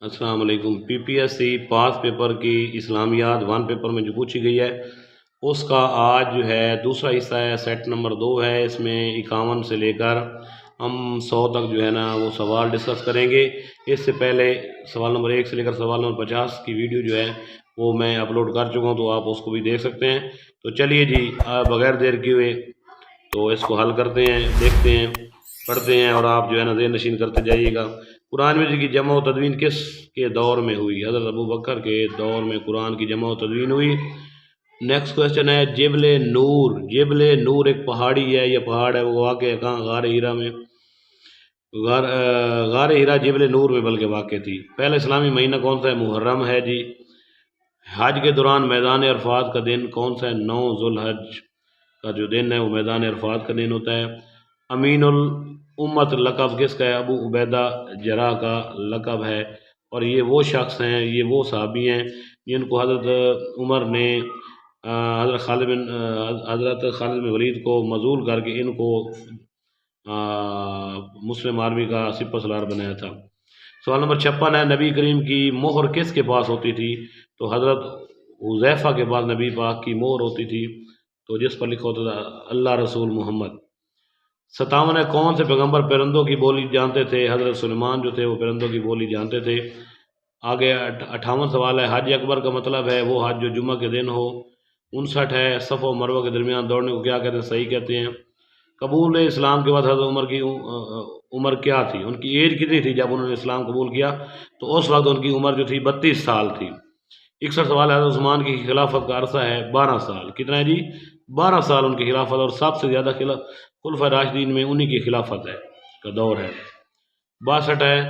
السلام علیکم۔ پی P S C پاس paper کی اسلامیات 1 پیپر میں جو پوچھی گئی ہے اس کا آج جو ہے دوسرا حصہ ہے، سیٹ نمبر 2 ہے۔ اس میں 51 سے لے کر ہم 100 تک جو ہے نا وہ سوال ڈسکس کریں گے۔ اس سے پہلے سوال نمبر 1 سے لے کر سوال نمبر 50 کی ویڈیو جو ہے وہ میں اپلوڈ کر چکا ہوں، تو آپ اس کو بھی دیکھ سکتے ہیں۔ تو چلیے جی، بغیر دیر کیے ہوئے تو اس کو حل کرتے ہیں، دیکھتے ہیں، پڑھتے ہیں، اور آپ جو ہے نا ذہن نشین کرتے جائیے گا۔ قرآن مجید کی جمع و تدوین کس کے دور میں ہوئی؟ حضرت ابو بکر کے دور میں قرآن کی جمع و تدوین ہوئی۔ نیکسٹ کوشچن ہے جبل نور۔ جبل نور ایک پہاڑی ہے، یہ پہاڑ ہے، وہ واقع ہے کہاں؟ غار ہیرا میں۔ غار ہیرا جبل نور میں بلکہ واقع تھی۔ پہلا اسلامی مہینہ کون سا ہے؟ محرم ہے جی۔ حج کے دوران میدان عرفات کا دن کون سا ہے؟ 9 ذوالحج کا جو دن ہے وہ میدان عرفات کا دن ہوتا ہے۔ امین الامت لقب کس کا ہے؟ ابو عبیدہ جراح کا لقب ہے، اور یہ وہ شخص ہیں، یہ وہ صحابی ہیں جن کو حضرت عمر نے حضرت خالد بن ولید کو معزول کر کے ان کو مسلم آرمی کا سپہ سالار بنایا تھا۔ سوال نمبر 56 ہے نبی کریم کی مہر کس کے پاس ہوتی تھی؟ تو حضرت حذیفہ کے پاس نبی پاک کی مہر ہوتی تھی، تو جس پر لکھا ہوتا تھا اللہ رسول محمد۔ 57 ہے کون سے پیغمبر پرندوں کی بولی جانتے تھے؟ حضرت سلیمان جو تھے وہ پرندوں کی بولی جانتے تھے۔ آگے 58 سوال ہے حج اکبر کا مطلب ہے وہ حج جو جمعہ کے دن ہو۔ 59 ہے صفا و مروہ کے درمیان دوڑنے کو کیا کہتے ہیں؟ صحیح کہتے ہیں۔ قبول اسلام کے بعد حضرت عمر کی عمر کیا تھی؟ ان کی ایج کتنی تھی جب انہوں نے اسلام قبول کیا؟ تو اس وقت ان کی عمر جو تھی 32 سال تھی۔ 61 سوال ہے حضرت عثمان کی خلافت کا عرصہ ہے 12 سال۔ کتنا ہے جی؟ 12 سال ان کی خلافت، اور سب سے زیادہ خلفائے راشدین میں انہی کی خلافت ہے کا دور ہے۔ 62 ہے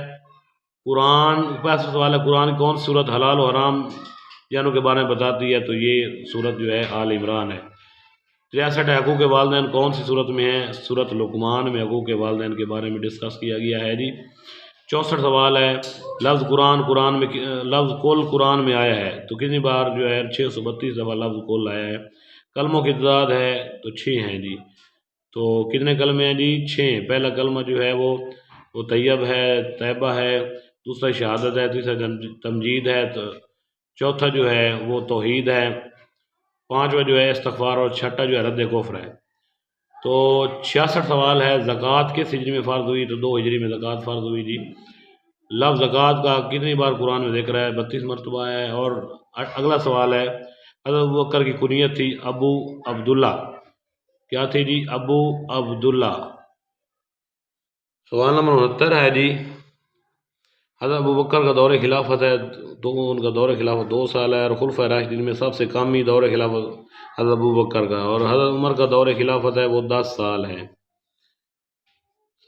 قرآن 65 سوال ہے قرآن کون سی صورت حلال و حرام جانوں کے بارے میں بتاتی ہے؟ تو یہ صورت جو ہے آل عمران ہے۔ 63 ہے حقوق والدین کون سی صورت میں ہے؟ صورت لقمان میں حقوق والدین کے بارے میں ڈسکس کیا گیا ہے جی۔ 64 سوال ہے لفظ قرآن میں لفظ کل قرآن میں آیا ہے تو کتنی بار جو ہے؟ 632 دفعہ لفظ کل آیا ہے۔ کلموں کی تعداد ہے تو 6 ہیں جی۔ تو کتنے کلمے ہیں جی؟ 6۔ پہلا کلمہ جو ہے وہ طیب ہے، طیبہ ہے، دوسرا شہادت ہے، تیسرا تمجید ہے، تو چوتھا جو ہے وہ توحید ہے، پانچواں جو ہے استغفار، اور چھٹا جو ہے رد کفر ہے۔ تو 66 سوال ہے زکوٰۃ کس ہجری میں فرض ہوئی؟ تو 2 ہجری میں زکوٰۃ فرض ہوئی جی۔ لفظ زکوٰۃ کا کتنی بار قرآن میں ذکر ہے؟ 32 مرتبہ ہے۔ اور اگلا سوال ہے حضرت ابو بکر کی کنیت تھی ابو عبداللہ، کیا تھی جی؟ ابو عبداللہ۔ سوال نمبر 69 ہے جی حضرت ابو بکر کا دور خلافت ہے تو ان کا دور خلافت 2 سال ہے، اور خلفائے راشدین میں سب سے کم ہی دور خلافت حضرت ابو بکر کا، اور حضرت عمر کا دور خلافت ہے وہ 10 سال ہے۔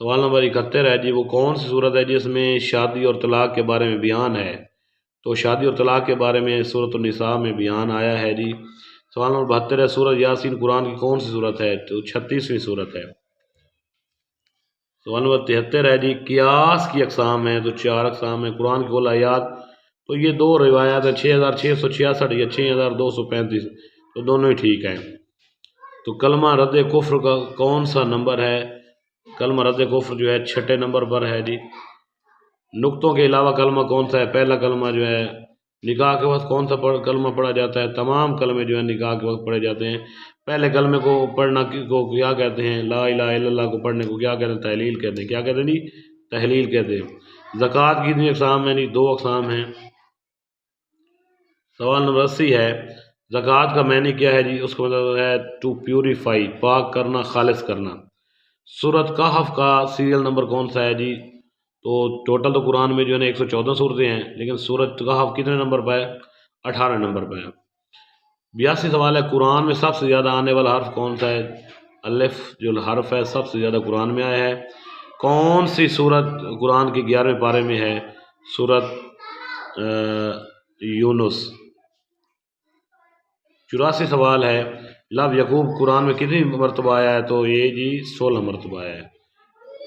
سوال نمبر 71 ہے جی وہ کون سی صورت ہے جس میں شادی اور طلاق کے بارے میں بیان ہے؟ تو شادی اور طلاق کے بارے میں سورۃ النساء میں بیان آیا ہے جی۔ سوال نمبر 72 ہے سورۃ یاسین قرآن کی کون سی صورت ہے؟ تو 36ویں صورت ہے۔ سوال نمبر 73 ہے جی قیاس کی اقسام ہیں تو 4 اقسام ہیں۔ قرآن کی کل آیات تو یہ 2 روایات ہیں 6666 یا 6235، تو دونوں ہی ٹھیک ہیں۔ تو کلمہ رد کفر کا کون سا نمبر ہے؟ کلمہ رد کفر جو ہے 6 نمبر پر ہے جی۔ نقطوں کے علاوہ کلمہ کون سا ہے؟ پہلا کلمہ جو ہے نکاح کے وقت کون سا کلمہ پڑھا جاتا ہے؟ تمام کلمے جو ہیں نکاح کے وقت پڑھے جاتے ہیں۔ پہلے کلمے کو پڑھنا کو کیا کہتے ہیں؟ لا الہ الا اللہ کو پڑھنے کو کیا کہتے ہیں؟ تحلیل کہتے ہیں۔ کیا کہتے ہیں جی؟ تحلیل کہتے ہیں۔ زکوٰۃ کی کتنی اقسام ہیں جی؟ 2 اقسام ہیں۔ سوال نمبر 80 ہے زکوٰۃ کا معنی کیا ہے جی؟ اس کا مطلب ہے ٹو پیوریفائی، پاک کرنا، خالص کرنا۔ سورۃ کہف کا سیریل نمبر کون سا ہے جی؟ تو ٹوٹل تو قرآن میں جو ہے نا 114 صورتیں ہیں، لیکن سورۃ کہف کتنے نمبر پہ ہے؟ 18 نمبر پہ ہے۔ 82 سوال ہے قرآن میں سب سے زیادہ آنے والا حرف کون سا ہے؟ الف جو حرف ہے سب سے زیادہ قرآن میں آیا ہے۔ کون سی سورت قرآن کی 11ویں پارے میں ہے؟ سورۃ یونس۔ 84 سوال ہے لفظ یعقوب قرآن میں کتنی مرتبہ آیا ہے؟ تو یہ جی 16 مرتبہ آیا ہے۔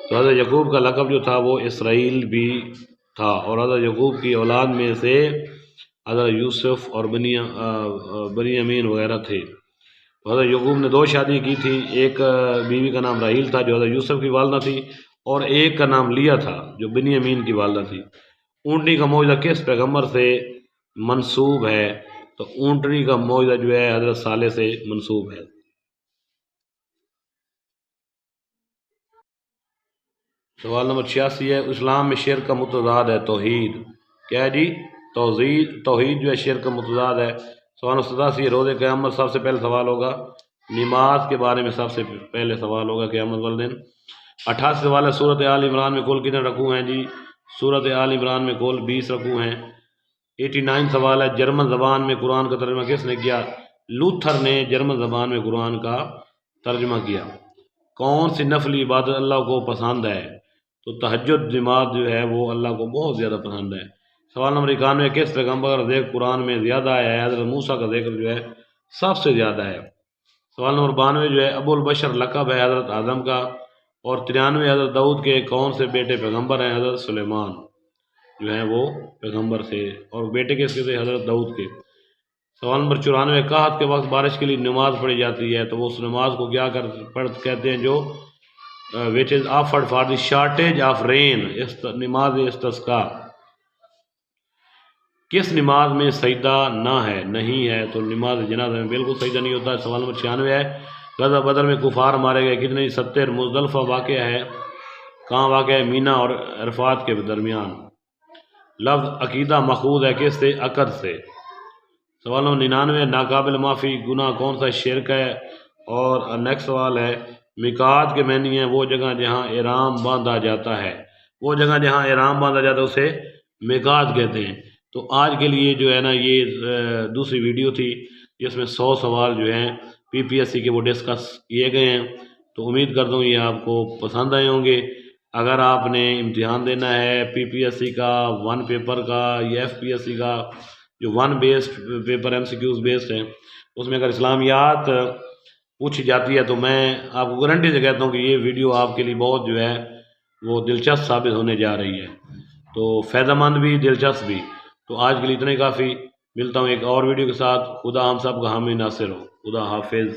تو حضرت یعقوب کا لقب جو تھا وہ اسرائیل بھی تھا، اور حضرت یعقوب کی اولاد میں سے حضرت یوسف اور بنیامین وغیرہ تھے۔ تو حضرت یعقوب نے 2 شادی کی تھی، ایک بیوی کا نام راحیل تھا جو حضرت یوسف کی والدہ تھی، اور ایک کا نام لیا تھا جو بنیامین کی والدہ تھی۔ اونٹنی کا معجزہ کس پیغمبر سے منسوب ہے؟ تو اونٹنی کا معجزہ جو ہے حضرت صالح سے منسوب ہے۔ سوال نمبر 86 ہے، اسلام میں شرک کا متضاد ہے توحید، کیا ہے جی؟ توحید جو ہے شرک کا متضاد ہے۔ سوال نمبر 87 ہے، روز قیامت سب سے پہلے سوال ہوگا نماز کے بارے میں، سب سے پہلے سوال ہوگا قیامت والے دن۔ 88 سوال ہے، صورت آل عمران میں کل کتنے رکوع ہیں جی؟ صورت آل عمران میں کل 20 رکوع ہیں۔ 89 سوال ہے، جرمن زبان میں قرآن کا ترجمہ کس نے کیا؟ لوتھر نے جرمن زبان میں قرآن کا ترجمہ کیا۔ کون سی نفلی عبادت اللہ کو پسند ہے؟ تو تہجد نماز جو ہے وہ اللہ کو بہت زیادہ پسند ہے۔ سوال نمبر 91، کس پیغمبر کا ذکر قرآن میں زیادہ ہے؟ حضرت موسیٰ کا ذکر جو ہے سب سے زیادہ ہے۔ سوال نمبر 92 جو ہے، ابو البشر لقب ہے حضرت آدم کا، اور 93 حضرت داؤد کے کون سے بیٹے پیغمبر ہیں؟ حضرت سلیمان جو ہیں وہ پیغمبر تھے، اور بیٹے کس کے تھے؟ حضرت داؤد کے۔ سوال نمبر 94، قحط کے وقت بارش کے لیے نماز پڑھی جاتی ہے، تو وہ اس نماز کو کیا کہتے ہیں جو which is offered for the shortage of rain، نماز استسقاء۔ کس نماز میں سجدہ نہ ہے نہیں ہے؟ تو نماز جنازہ میں بالکل سجدہ نہیں ہوتا ہے۔ سوال نمبر 96 ہے، غزوہ بدر میں کفار مارے گئے کتنے؟ 70۔ مزدلفہ واقع ہے کہاں واقع ہے؟ مینا اور عرفات کے درمیان۔ لفظ عقیدہ ماخوذ ہے کس سے؟ عقد سے۔ سوال نمبر 99، ناقابل معافی گناہ کون سا شرک ہے؟ اور نیکسٹ سوال ہے، میقات کے معنی ہیں وہ جگہ جہاں احرام باندھا جاتا ہے، وہ جگہ جہاں احرام باندھا جاتا ہے اسے میقات کہتے ہیں۔ تو آج کے لیے جو ہے نا یہ دوسری ویڈیو تھی جس میں 100 سوال جو ہیں PPSC کے وہ ڈسکس کیے گئے ہیں، تو امید کرتا ہوں یہ آپ کو پسند آئے ہوں گے۔ اگر آپ نے امتحان دینا ہے PPSC کا 1 پیپر کا یا FPSC کا جو 1 بیسڈ پیپر MCQs بیسڈ ہیں، اس میں اگر اسلامیات پوچھی جاتی ہے تو میں آپ کو گارنٹی سے کہتا ہوں کہ یہ ویڈیو آپ کے لیے بہت جو ہے وہ دلچسپ ثابت ہونے جا رہی ہے، تو فائدہ مند بھی دلچسپ بھی۔ تو آج کے لیے اتنا ہی کافی، ملتا ہوں ایک اور ویڈیو کے ساتھ۔ خدا ہم سب کا حامی ناصر ہو، خدا حافظ۔